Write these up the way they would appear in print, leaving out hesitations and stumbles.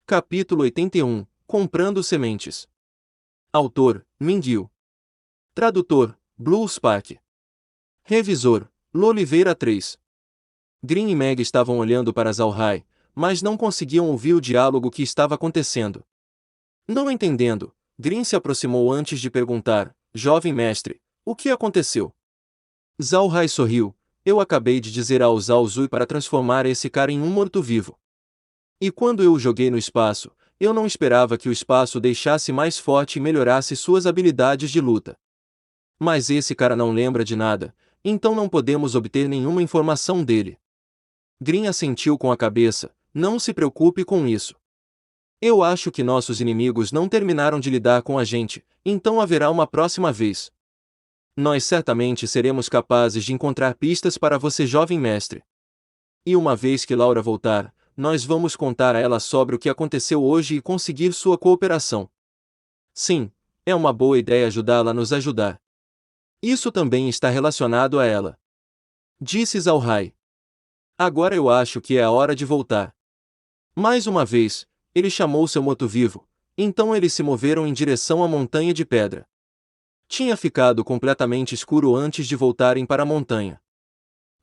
Capítulo 81 Comprando sementes. Autor: Minguiu. Tradutor: Blue Spark. Revisor: Loliveira 3. Green e Meg estavam olhando para Zalhai, mas não conseguiam ouvir o diálogo que estava acontecendo. Não entendendo, Green se aproximou antes de perguntar: Jovem mestre, o que aconteceu? Zalhai sorriu: Eu acabei de dizer ao Zhao Zui para transformar esse cara em um morto-vivo. E quando eu o joguei no espaço, eu não esperava que o espaço o deixasse mais forte e melhorasse suas habilidades de luta. Mas esse cara não lembra de nada, então não podemos obter nenhuma informação dele. Green assentiu com a cabeça: Não se preocupe com isso. Eu acho que nossos inimigos não terminaram de lidar com a gente, então haverá uma próxima vez. Nós certamente seremos capazes de encontrar pistas para você, jovem mestre. E uma vez que Laura voltar, nós vamos contar a ela sobre o que aconteceu hoje e conseguir sua cooperação. Sim, é uma boa ideia ajudá-la a nos ajudar. Isso também está relacionado a ela. Disse Zalhai. Agora eu acho que é a hora de voltar. Mais uma vez, ele chamou seu morto-vivo, então eles se moveram em direção à montanha de pedra. Tinha ficado completamente escuro antes de voltarem para a montanha.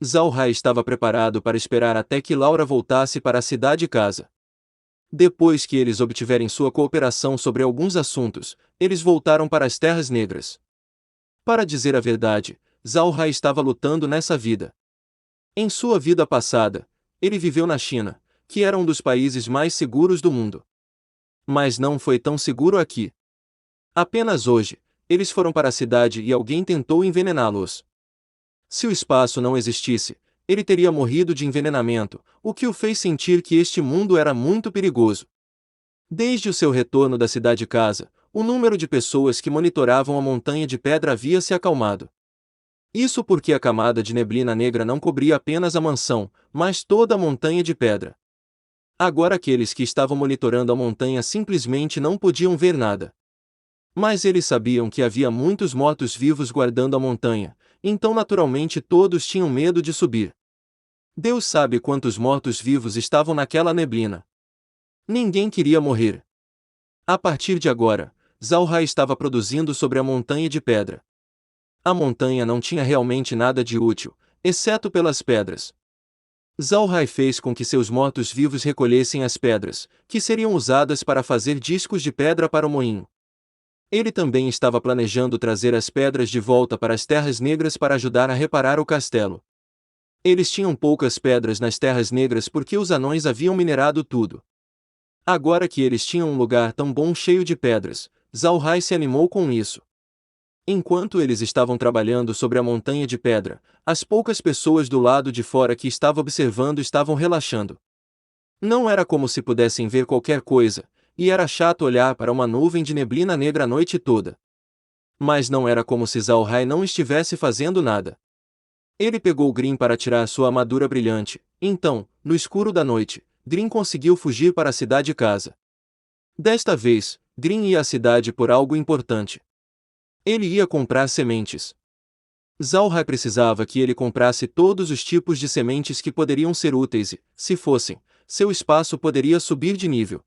Zalhai estava preparado para esperar até que Laura voltasse para a cidade-casa. Depois que eles obtiverem sua cooperação sobre alguns assuntos, eles voltaram para as Terras Negras. Para dizer a verdade, Zalhai estava lutando nessa vida. Em sua vida passada, ele viveu na China, que era um dos países mais seguros do mundo. Mas não foi tão seguro aqui. Apenas hoje, eles foram para a cidade e alguém tentou envenená-los. Se o espaço não existisse, ele teria morrido de envenenamento, o que o fez sentir que este mundo era muito perigoso. Desde o seu retorno da cidade-casa, o número de pessoas que monitoravam a montanha de pedra havia se acalmado. Isso porque a camada de neblina negra não cobria apenas a mansão, mas toda a montanha de pedra. Agora aqueles que estavam monitorando a montanha simplesmente não podiam ver nada. Mas eles sabiam que havia muitos mortos-vivos guardando a montanha, então naturalmente todos tinham medo de subir. Deus sabe quantos mortos-vivos estavam naquela neblina. Ninguém queria morrer. A partir de agora, Zalhai estava produzindo sobre a montanha de pedra. A montanha não tinha realmente nada de útil, exceto pelas pedras. Zalhai fez com que seus mortos-vivos recolhessem as pedras, que seriam usadas para fazer discos de pedra para o moinho. Ele também estava planejando trazer as pedras de volta para as Terras Negras para ajudar a reparar o castelo. Eles tinham poucas pedras nas Terras Negras porque os anões haviam minerado tudo. Agora que eles tinham um lugar tão bom cheio de pedras, Zalhai se animou com isso. Enquanto eles estavam trabalhando sobre a montanha de pedra, as poucas pessoas do lado de fora que estavam observando estavam relaxando. Não era como se pudessem ver qualquer coisa, e era chato olhar para uma nuvem de neblina negra a noite toda. Mas não era como se Zalhai não estivesse fazendo nada. Ele pegou Green para tirar sua armadura brilhante, então, no escuro da noite, Green conseguiu fugir para a cidade-casa. Desta vez, Green ia à cidade por algo importante. Ele ia comprar sementes. Zalhai precisava que ele comprasse todos os tipos de sementes que poderiam ser úteis e, se fossem, seu espaço poderia subir de nível.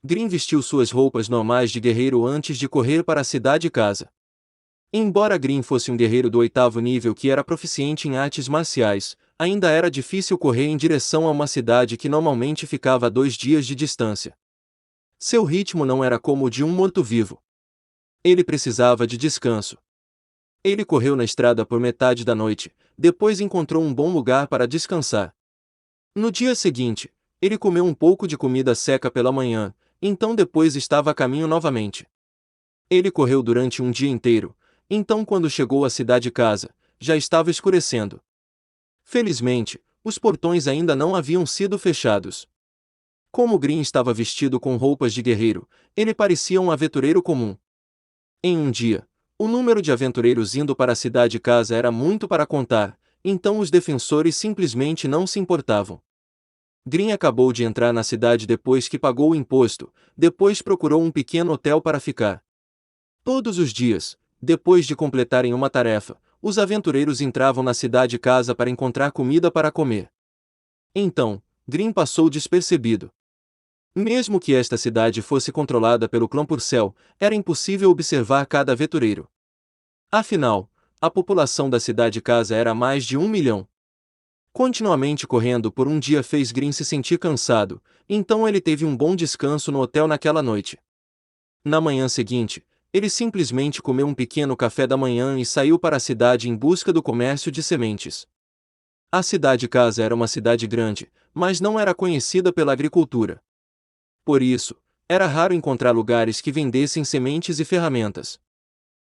Green vestiu suas roupas normais de guerreiro antes de correr para a cidade-casa. Embora Green fosse um guerreiro do 8º nível que era proficiente em artes marciais, ainda era difícil correr em direção a uma cidade que normalmente ficava a 2 dias de distância. Seu ritmo não era como o de um morto-vivo. Ele precisava de descanso. Ele correu na estrada por metade da noite, depois encontrou um bom lugar para descansar. No dia seguinte, ele comeu um pouco de comida seca pela manhã, então depois estava a caminho novamente. Ele correu durante um dia inteiro, então quando chegou à cidade-casa, já estava escurecendo. Felizmente, os portões ainda não haviam sido fechados. Como Green estava vestido com roupas de guerreiro, ele parecia um aventureiro comum. Em um dia, o número de aventureiros indo para a cidade-casa era muito para contar, então os defensores simplesmente não se importavam. Green acabou de entrar na cidade depois que pagou o imposto, depois procurou um pequeno hotel para ficar. Todos os dias, depois de completarem uma tarefa, os aventureiros entravam na cidade-casa para encontrar comida para comer. Então, Green passou despercebido. Mesmo que esta cidade fosse controlada pelo clã Purcell, era impossível observar cada aventureiro. Afinal, a população da cidade-casa era mais de 1 milhão. Continuamente correndo por um dia fez Green se sentir cansado, então ele teve um bom descanso no hotel naquela noite. Na manhã seguinte, ele simplesmente comeu um pequeno café da manhã e saiu para a cidade em busca do comércio de sementes. A cidade-casa era uma cidade grande, mas não era conhecida pela agricultura. Por isso, era raro encontrar lugares que vendessem sementes e ferramentas.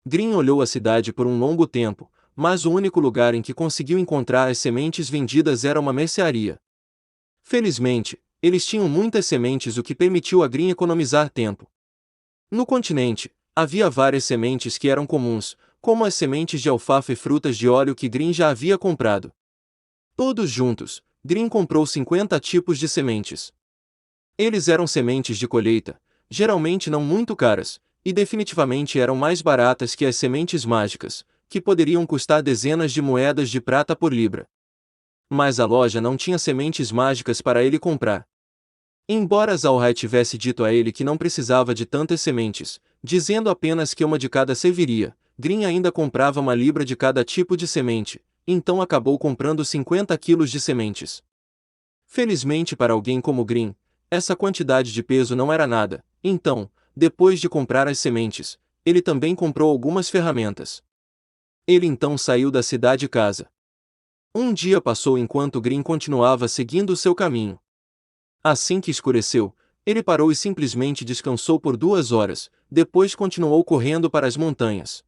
Green olhou a cidade por um longo tempo, mas o único lugar em que conseguiu encontrar as sementes vendidas era uma mercearia. Felizmente, eles tinham muitas sementes, o que permitiu a Green economizar tempo. No continente, havia várias sementes que eram comuns, como as sementes de alfafa e frutas de óleo que Green já havia comprado. Todos juntos, Green comprou 50 tipos de sementes. Eles eram sementes de colheita, geralmente não muito caras, e definitivamente eram mais baratas que as sementes mágicas, que poderiam custar dezenas de moedas de prata por libra. Mas a loja não tinha sementes mágicas para ele comprar. Embora Zalhai tivesse dito a ele que não precisava de tantas sementes, dizendo apenas que uma de cada serviria, Green ainda comprava uma libra de cada tipo de semente, então acabou comprando 50 quilos de sementes. Felizmente para alguém como Green, essa quantidade de peso não era nada, então, depois de comprar as sementes, ele também comprou algumas ferramentas. Ele então saiu da cidade-casa. Um dia passou enquanto Green continuava seguindo o seu caminho. Assim que escureceu, ele parou e simplesmente descansou por 2 horas, depois continuou correndo para as montanhas.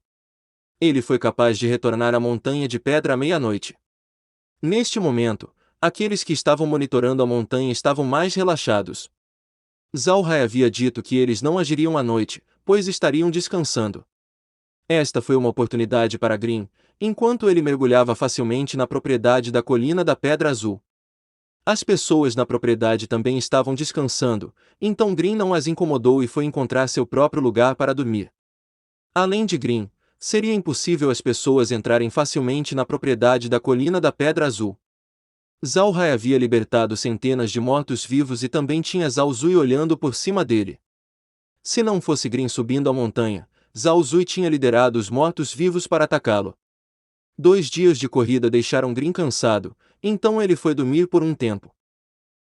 Ele foi capaz de retornar à montanha de pedra à meia-noite. Neste momento, aqueles que estavam monitorando a montanha estavam mais relaxados. Zalhai havia dito que eles não agiriam à noite, pois estariam descansando. Esta foi uma oportunidade para Green, enquanto ele mergulhava facilmente na propriedade da Colina da Pedra Azul. As pessoas na propriedade também estavam descansando, então Green não as incomodou e foi encontrar seu próprio lugar para dormir. Além de Green, seria impossível as pessoas entrarem facilmente na propriedade da Colina da Pedra Azul. Zalhai havia libertado centenas de mortos-vivos e também tinha Zhao Zui olhando por cima dele. Se não fosse Green subindo a montanha, Zhao Zui tinha liderado os mortos-vivos para atacá-lo. 2 dias de corrida deixaram Green cansado, então ele foi dormir por um tempo.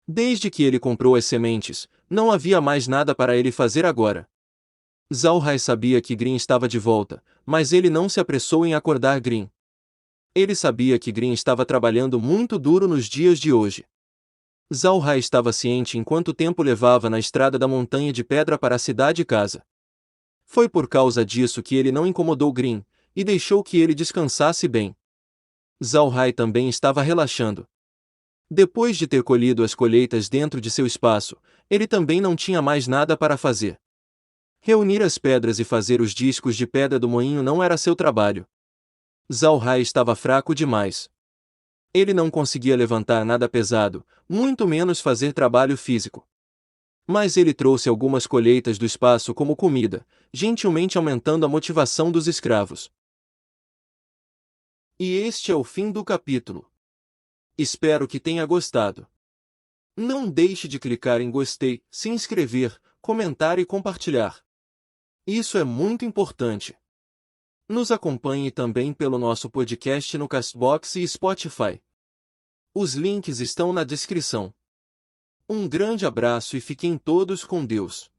Desde que ele comprou as sementes, não havia mais nada para ele fazer agora. Zalhai sabia que Green estava de volta, mas ele não se apressou em acordar Green. Ele sabia que Green estava trabalhando muito duro nos dias de hoje. Zalhai estava ciente em quanto tempo levava na estrada da montanha de pedra para a cidade-casa. Foi por causa disso que ele não incomodou Green, e deixou que ele descansasse bem. Zalhai também estava relaxando. Depois de ter colhido as colheitas dentro de seu espaço, ele também não tinha mais nada para fazer. Reunir as pedras e fazer os discos de pedra do moinho não era seu trabalho. Zalhai estava fraco demais. Ele não conseguia levantar nada pesado, muito menos fazer trabalho físico. Mas ele trouxe algumas colheitas do espaço como comida, gentilmente aumentando a motivação dos escravos. E este é o fim do capítulo. Espero que tenha gostado. Não deixe de clicar em gostei, se inscrever, comentar e compartilhar. Isso é muito importante. Nos acompanhe também pelo nosso podcast no Castbox e Spotify. Os links estão na descrição. Um grande abraço e fiquem todos com Deus.